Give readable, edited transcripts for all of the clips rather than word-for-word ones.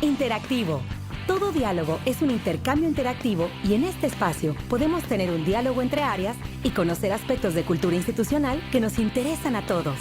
Interactivo. Todo diálogo es un intercambio interactivo y en este espacio podemos tener un diálogo entre áreas y conocer aspectos de cultura institucional que nos interesan a todos.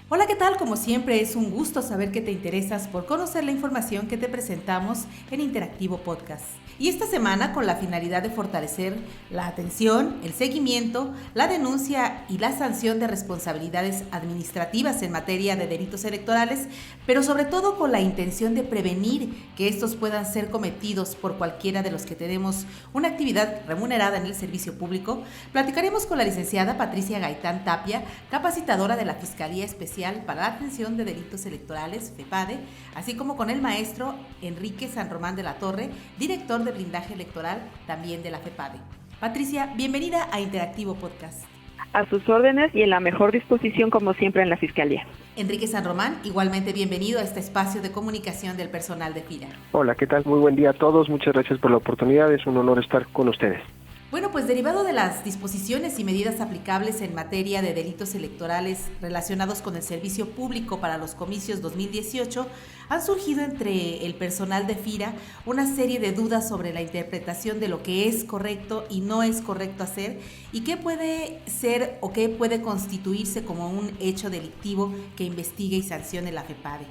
Hola, ¿qué tal? Como siempre, es un gusto saber que te interesas por conocer la información que te presentamos en Interactivo Podcast. Y esta semana, con la finalidad de fortalecer la atención, el seguimiento, la denuncia y la sanción de responsabilidades administrativas en materia de delitos electorales, pero sobre todo con la intención de prevenir que estos puedan ser cometidos por cualquiera de los que tenemos una actividad remunerada en el servicio público, platicaremos con la licenciada Patricia Gaitán Tapia, capacitadora de la Fiscalía Especial para la Atención de Delitos Electorales, FEPADE, así como con el maestro Enrique San Román de la Torre, director de blindaje electoral también de la FEPADE. Patricia, bienvenida a Interactivo Podcast. A sus órdenes y en la mejor disposición como siempre en la Fiscalía. Enrique San Román, igualmente bienvenido a este espacio de comunicación del personal de FIRA. Hola, ¿qué tal? Muy buen día a todos, muchas gracias por la oportunidad, es un honor estar con ustedes. Bueno, pues derivado de las disposiciones y medidas aplicables en materia de delitos electorales relacionados con el servicio público para los comicios 2018, han surgido entre el personal de FIRA una serie de dudas sobre la interpretación de lo que es correcto y no es correcto hacer y qué puede ser o qué puede constituirse como un hecho delictivo que investigue y sancione la FEPADE.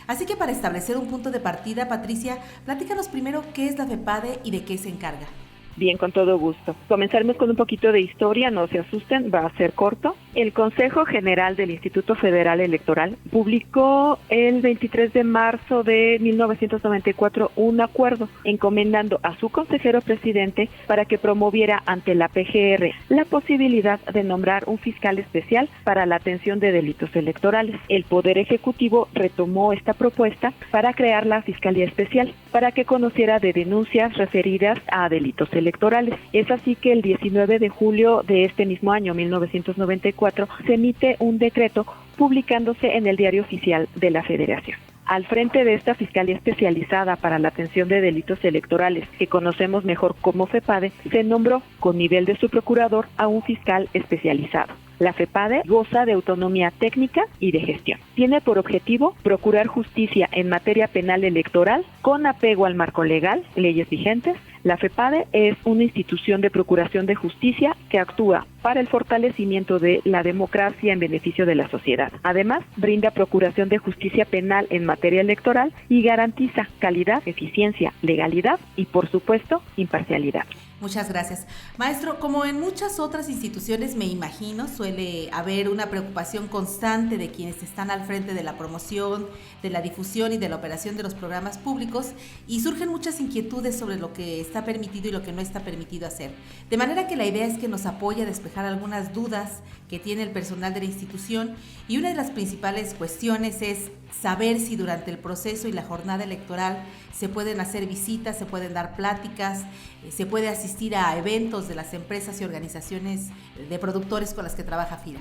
Así que para establecer un punto de partida, Patricia, platícanos primero qué es la FEPADE y de qué se encarga. Bien, con todo gusto. Comenzaremos con un poquito de historia, no se asusten, va a ser corto. El Consejo General del Instituto Federal Electoral publicó el 23 de marzo de 1994 un acuerdo encomendando a su consejero presidente para que promoviera ante la PGR la posibilidad de nombrar un fiscal especial para la atención de delitos electorales. El Poder Ejecutivo retomó esta propuesta para crear la Fiscalía Especial para que conociera de denuncias referidas a delitos electorales. Es así que el 19 de julio de este mismo año, 1994, se emite un decreto publicándose en el Diario Oficial de la Federación. Al frente de esta Fiscalía Especializada para la Atención de Delitos Electorales, que conocemos mejor como FEPADE, se nombró con nivel de su procurador a un fiscal especializado. La FEPADE goza de autonomía técnica y de gestión. Tiene por objetivo procurar justicia en materia penal electoral con apego al marco legal, leyes vigentes. La FEPADE es una institución de procuración de justicia que actúa para el fortalecimiento de la democracia en beneficio de la sociedad. Además, brinda procuración de justicia penal en materia electoral y garantiza calidad, eficiencia, legalidad y, por supuesto, imparcialidad. Muchas gracias. Maestro, como en muchas otras instituciones, me imagino, suele haber una preocupación constante de quienes están al frente de la promoción, de la difusión y de la operación de los programas públicos y surgen muchas inquietudes sobre lo que está permitido y lo que no está permitido hacer. De manera que la idea es que nos apoye a despejar algunas dudas que tiene el personal de la institución y una de las principales cuestiones es saber si durante el proceso y la jornada electoral se pueden hacer visitas, se pueden dar pláticas, se puede asistir a eventos de las empresas y organizaciones de productores con las que trabaja FIRA.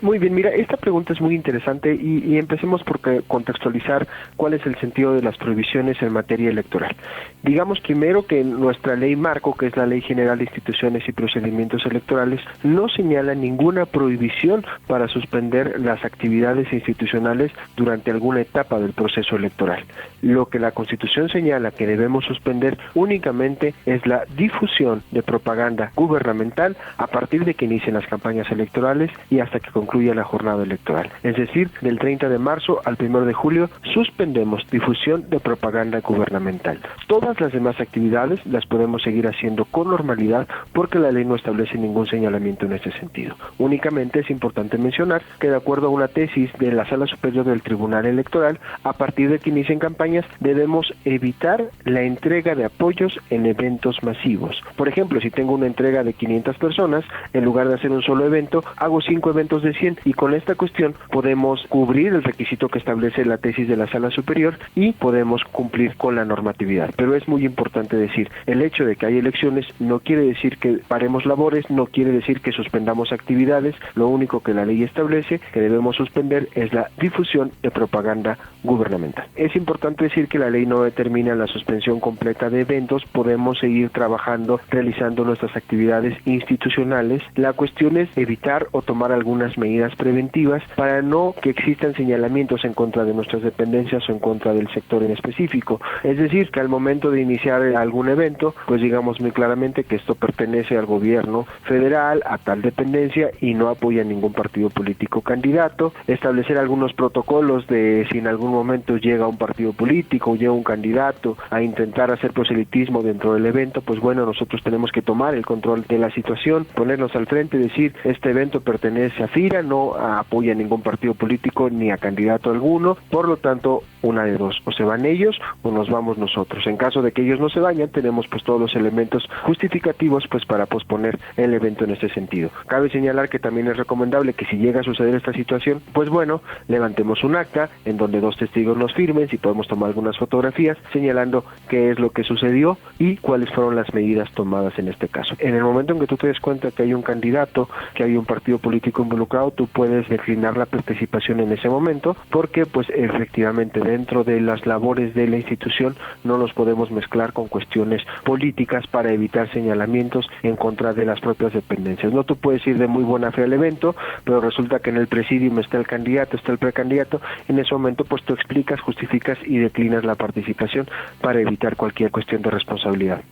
Muy bien, mira, esta pregunta es muy interesante y empecemos por contextualizar cuál es el sentido de las prohibiciones en materia electoral. Digamos primero que nuestra ley marco, que es la Ley General de Instituciones y Procedimientos Electorales, no señala ninguna prohibición para suspender las actividades institucionales durante alguna etapa del proceso electoral. Lo que la Constitución señala que debemos suspender únicamente es la difusión de propaganda gubernamental a partir de que inicien las campañas electorales y hasta que concluya la jornada electoral. Es decir, del 30 de marzo al 1 de julio suspendemos difusión de propaganda gubernamental. Todas las demás actividades las podemos seguir haciendo con normalidad porque la ley no establece ningún señalamiento en ese sentido. Únicamente es importante mencionar que de acuerdo a una tesis de la Sala Superior del Tribunal Electoral, a partir de que inicien campañas debemos evitar la entrega de apoyos en eventos masivos. Por ejemplo, si tengo una entrega de 500 personas, en lugar de hacer un solo evento, hago 5 eventos de 100 y con esta cuestión podemos cubrir el requisito que establece la tesis de la Sala Superior y podemos cumplir con la normatividad. Pero es muy importante decir, el hecho de que hay elecciones no quiere decir que paremos labores, no quiere decir que suspendamos actividades, lo único que la ley establece que debemos suspender es la difusión de propaganda gubernamental. Es importante decir que la ley no determina la suspensión completa de eventos, podemos seguir trabajando, realizando nuestras actividades institucionales. La cuestión es evitar o tomar algunas medidas preventivas para no que existan señalamientos en contra de nuestras dependencias o en contra del sector en específico. Es decir, que al momento de iniciar algún evento, pues digamos muy claramente que esto pertenece al gobierno federal, a tal dependencia y no apoya a ningún partido político candidato, establecer algunos protocolos de si en algún momento llega un partido político o llega un candidato a intentar hacer proselitismo dentro del evento, pues bueno, nosotros tenemos que tomar el control de la situación, ponernos al frente y decir, este evento pertenece a FIRA, no apoya a ningún partido político ni a candidato alguno, por lo tanto, una de dos, o se van ellos o nos vamos nosotros. En caso de que ellos no se vayan, tenemos pues todos los elementos justificativos pues para posponer el evento en este sentido. Cabe señalar que también es recomendable que si llega a suceder esta situación, pues bueno, levantemos un acta en donde 2 testigos nos firmen, si podemos tomar algunas fotografías señalando qué es lo que sucedió y cuáles fueron las medidas tomadas en este caso. En el momento en que tú te des cuenta que hay un candidato, que hay un partido político involucrado, tú puedes declinar la participación en ese momento, porque pues efectivamente dentro de las labores de la institución no nos podemos mezclar con cuestiones políticas para evitar señalamientos en contra de las propias dependencias. No, tú puedes ir de muy buena fe al evento, pero resulta que en el presidium está el candidato, está el precandidato, en ese momento pues tú explicas, justificas y declinas la participación para evitar cualquier cuestión de responsabilidad.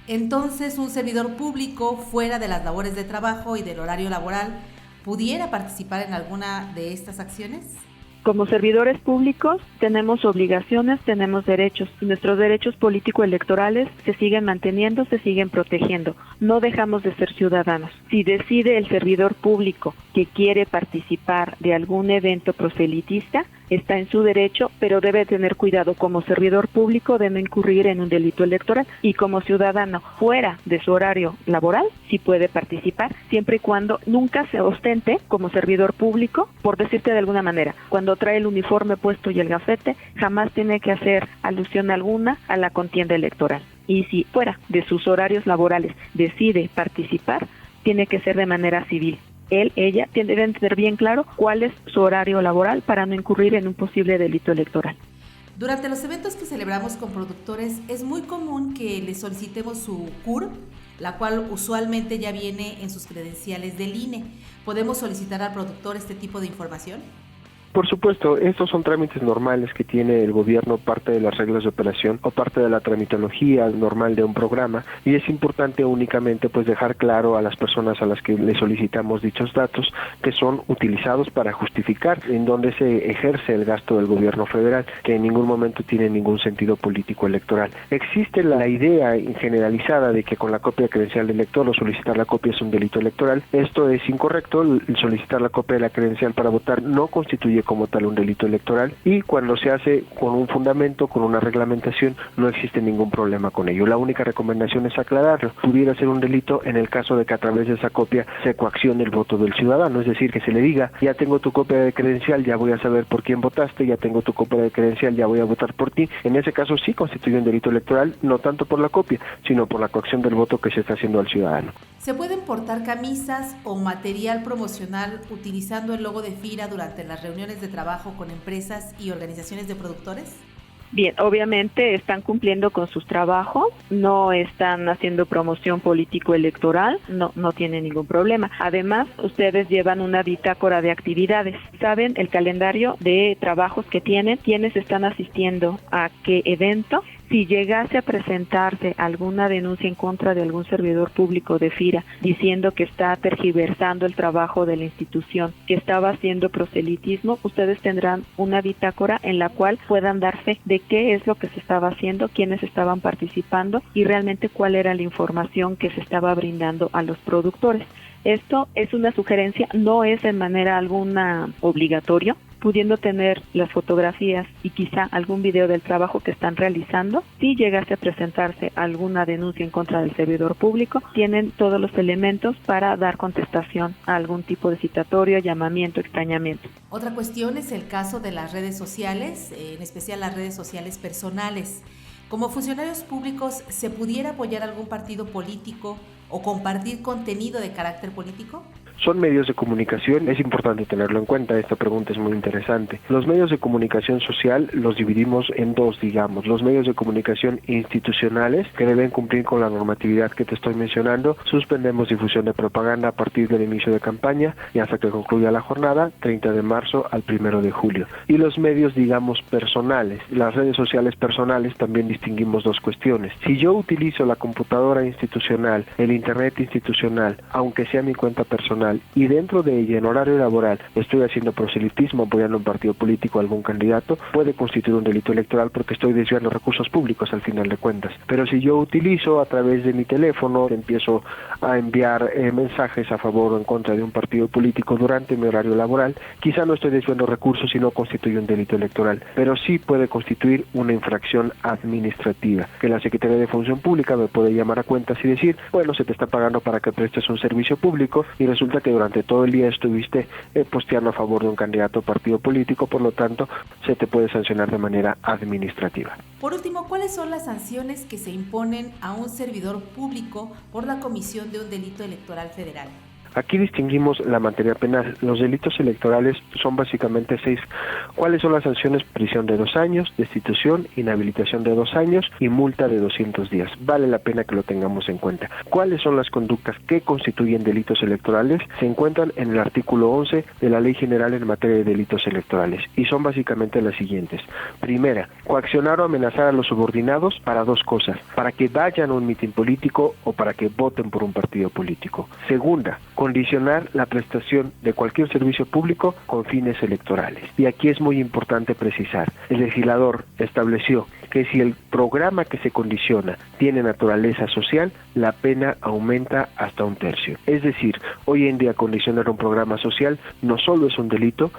Entonces, un servidor público fuera de las labores de trabajo y del horario laboral, ¿pudiera participar en alguna de estas acciones? Como servidores públicos tenemos obligaciones, tenemos derechos y nuestros derechos político-electorales se siguen manteniendo, se siguen protegiendo. No dejamos de ser ciudadanos. Si decide el servidor público que quiere participar de algún evento proselitista, está en su derecho, pero debe tener cuidado como servidor público de no incurrir en un delito electoral, y como ciudadano fuera de su horario laboral sí puede participar, siempre y cuando nunca se ostente como servidor público, por decirte de alguna manera, cuando trae el uniforme puesto y el gafete, jamás tiene que hacer alusión alguna a la contienda electoral. Y si fuera de sus horarios laborales decide participar, tiene que ser de manera civil. Él, ella, deben tener bien claro cuál es su horario laboral para no incurrir en un posible delito electoral. Durante los eventos que celebramos con productores, es muy común que les solicitemos su CUR, la cual usualmente ya viene en sus credenciales del INE. ¿Podemos solicitar al productor este tipo de información? Por supuesto, estos son trámites normales que tiene el gobierno, parte de las reglas de operación o parte de la tramitología normal de un programa, y es importante únicamente pues dejar claro a las personas a las que le solicitamos dichos datos que son utilizados para justificar en dónde se ejerce el gasto del gobierno federal, que en ningún momento tiene ningún sentido político electoral. Existe la idea generalizada de que con la copia de credencial del elector o solicitar la copia es un delito electoral. Esto es incorrecto. El solicitar la copia de la credencial para votar no constituye como tal un delito electoral, y cuando se hace con un fundamento, con una reglamentación, no existe ningún problema con ello. La única recomendación es aclararlo. Pudiera ser un delito en el caso de que a través de esa copia se coaccione el voto del ciudadano, es decir, que se le diga, ya tengo tu copia de credencial, ya voy a saber por quién votaste, ya tengo tu copia de credencial, ya voy a votar por ti. En ese caso sí constituye un delito electoral, no tanto por la copia, sino por la coacción del voto que se está haciendo al ciudadano. ¿Se pueden portar camisas o material promocional utilizando el logo de FIRA durante las reuniones de trabajo con empresas y organizaciones de productores? Bien, obviamente están cumpliendo con sus trabajos, no están haciendo promoción político-electoral, no tienen ningún problema. Además, ustedes llevan una bitácora de actividades, saben el calendario de trabajos que tienen, quiénes están asistiendo a qué evento. Si llegase a presentarse alguna denuncia en contra de algún servidor público de FIRA diciendo que está tergiversando el trabajo de la institución, que estaba haciendo proselitismo, ustedes tendrán una bitácora en la cual puedan dar fe de qué es lo que se estaba haciendo, quiénes estaban participando y realmente cuál era la información que se estaba brindando a los productores. Esto es una sugerencia, no es en manera alguna obligatorio, pudiendo tener las fotografías y quizá algún video del trabajo que están realizando. Si llegase a presentarse alguna denuncia en contra del servidor público, tienen todos los elementos para dar contestación a algún tipo de citatorio, llamamiento, extrañamiento. Otra cuestión es el caso de las redes sociales, en especial las redes sociales personales. Como funcionarios públicos, ¿se pudiera apoyar algún partido político o compartir contenido de carácter político? son medios de comunicación. Es importante tenerlo en cuenta, esta pregunta es muy interesante. Los medios de comunicación social los dividimos en dos, digamos. Los medios de comunicación institucionales, que deben cumplir con la normatividad que te estoy mencionando. Suspendemos difusión de propaganda a partir del inicio de campaña y hasta que concluya la jornada, 30 de marzo al 1 de julio. Y los medios, digamos, personales, las redes sociales personales, también distinguimos dos cuestiones. Si yo utilizo la computadora institucional, el internet institucional, aunque sea mi cuenta personal, y dentro de ella, en horario laboral, estoy haciendo proselitismo, apoyando a un partido político, a algún candidato, puede constituir un delito electoral porque estoy desviando recursos públicos al final de cuentas. Pero si yo utilizo a través de mi teléfono, empiezo a enviar mensajes a favor o en contra de un partido político durante mi horario laboral, quizá no estoy desviando recursos y no constituye un delito electoral, pero sí puede constituir una infracción administrativa, que la Secretaría de Función Pública me puede llamar a cuentas y decir, bueno, se te está pagando para que prestes un servicio público y resulta que durante todo el día estuviste posteando a favor de un candidato o partido político, por lo tanto, se te puede sancionar de manera administrativa. Por último, ¿cuáles son las sanciones que se imponen a un servidor público por la comisión de un delito electoral federal? Aquí distinguimos la materia penal. Los delitos electorales son básicamente 6. ¿Cuáles son las sanciones? Prisión de 2 años, destitución, inhabilitación de 2 años y multa de 200 días. Vale la pena que lo tengamos en cuenta. ¿Cuáles son las conductas que constituyen delitos electorales? Se encuentran en el artículo 11 de la Ley General en materia de delitos electorales y son básicamente las siguientes. Primera, coaccionar o amenazar a los subordinados para 2 cosas: para que vayan a un mitin político o para que voten por un partido político. Segunda, condicionar la prestación de cualquier servicio público con fines electorales. Y aquí es muy importante precisar, el legislador estableció que si el programa que se condiciona tiene naturaleza social, la pena aumenta hasta 1/3. Es decir, hoy en día condicionar un programa social no solo es un delito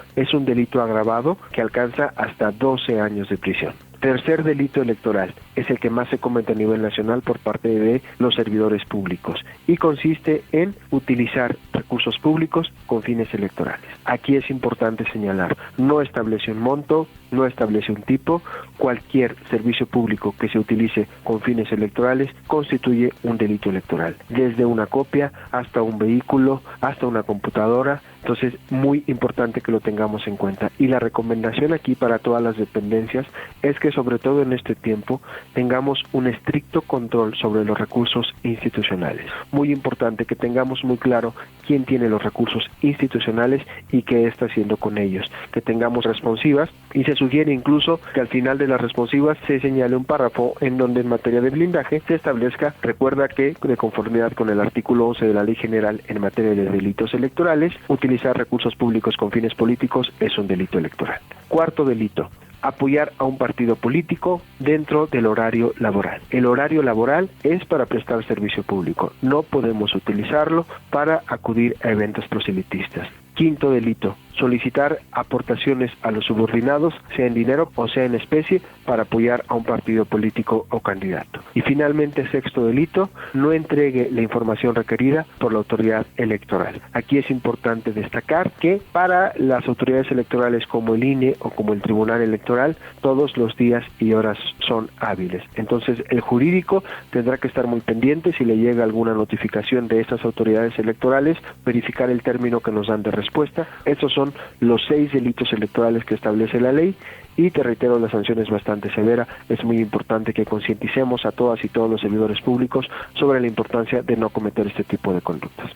agravado que alcanza hasta 12 años de prisión. Tercer delito electoral, es el que más se comete a nivel nacional por parte de los servidores públicos y consiste en utilizar recursos públicos con fines electorales. Aquí es importante señalar, no establece un monto, no establece un tipo, cualquier servicio público que se utilice con fines electorales constituye un delito electoral, desde una copia hasta un vehículo, hasta una computadora. Entonces, muy importante que lo tengamos en cuenta. Y la recomendación aquí para todas las dependencias es que sobre todo en este tiempo tengamos un estricto control sobre los recursos institucionales. Muy importante que tengamos muy claro quién tiene los recursos institucionales y qué está haciendo con ellos. Que tengamos responsivas y se sugiere incluso que al final de las responsivas se señale un párrafo en donde en materia de blindaje se establezca, recuerda que de conformidad con el artículo 11 de la Ley General en materia de delitos electorales, utilizar recursos públicos con fines políticos es un delito electoral. Cuarto delito, apoyar a un partido político dentro del horario laboral. El horario laboral es para prestar servicio público, no podemos utilizarlo para acudir a eventos proselitistas. Quinto delito, solicitar aportaciones a los subordinados, sea en dinero o sea en especie, para apoyar a un partido político o candidato. Y finalmente, sexto delito, no entregue la información requerida por la autoridad electoral. Aquí es importante destacar que para las autoridades electorales como el INE o como el Tribunal Electoral, todos los días y horas son hábiles. Entonces, el jurídico tendrá que estar muy pendiente si le llega alguna notificación de estas autoridades electorales, verificar el término que nos dan de respuesta. Estos son los 6 delitos electorales que establece la ley y te reitero, la sanción es bastante severa. Es muy importante que concienticemos a todas y todos los servidores públicos sobre la importancia de no cometer este tipo de conductas.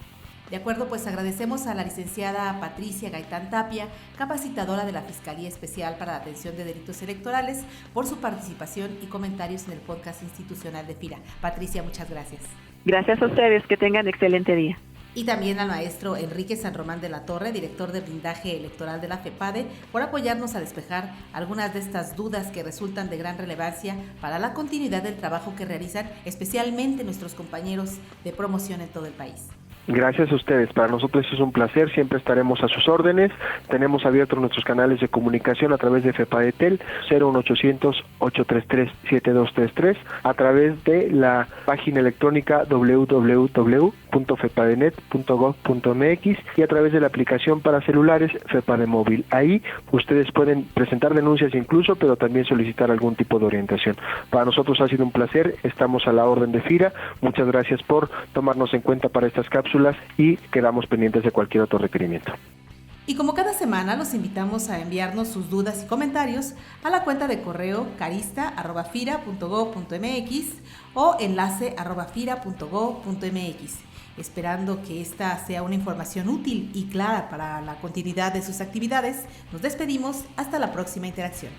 De acuerdo, pues agradecemos a la licenciada Patricia Gaitán Tapia, capacitadora de la Fiscalía Especial para la Atención de Delitos Electorales, por su participación y comentarios en el podcast institucional de FIRA. Patricia, muchas gracias. Gracias a ustedes, que tengan excelente día. Y también al maestro Enrique San Román de la Torre, director de blindaje electoral de la FEPADE, por apoyarnos a despejar algunas de estas dudas que resultan de gran relevancia para la continuidad del trabajo que realizan especialmente nuestros compañeros de promoción en todo el país. Gracias a ustedes, para nosotros es un placer, siempre estaremos a sus órdenes. Tenemos abiertos nuestros canales de comunicación a través de FEPADETEL 01800-833-7233, a través de la página electrónica www.fepadetel.mx www.fepadenet.gov.mx y a través de la aplicación para celulares FEPADE Móvil. Ahí ustedes pueden presentar denuncias incluso, pero también solicitar algún tipo de orientación. Para nosotros ha sido un placer, estamos a la orden de FIRA. Muchas gracias por tomarnos en cuenta para estas cápsulas y quedamos pendientes de cualquier otro requerimiento. Y como cada semana, los invitamos a enviarnos sus dudas y comentarios a la cuenta de correo carista@fira.gov.mx o enlace@fira.gov.mx. Esperando que esta sea una información útil y clara para la continuidad de sus actividades, nos despedimos hasta la próxima interacción.